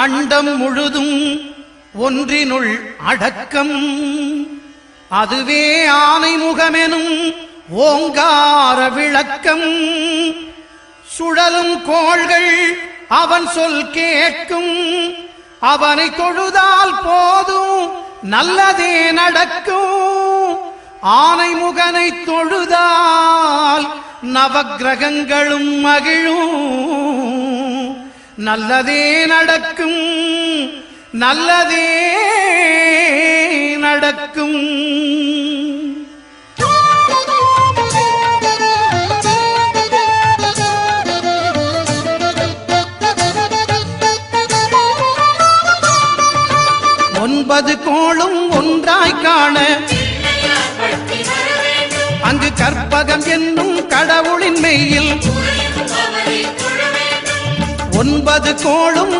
அண்டம் முழுதும் ஒன்றினுள் அடக்கம். அதுவே ஆனை முகமெனும் ஓங்கார விளக்கம். சுழலும் கோள்கள் அவன் சொல் கேட்கும். அவனை தொழுதால் போதும் நல்லதே நடக்கும். ஆனை முகனை தொழுதால் நவக்கிரகங்களும் மகிழும். நல்லதே நடக்கும், நல்லதே நடக்கும். ஒன்பது கோளும் ஒன்றாய் காண அங்கு கற்பகம் என்னும் கடவுளின் மெய்யில் 9 கோளும்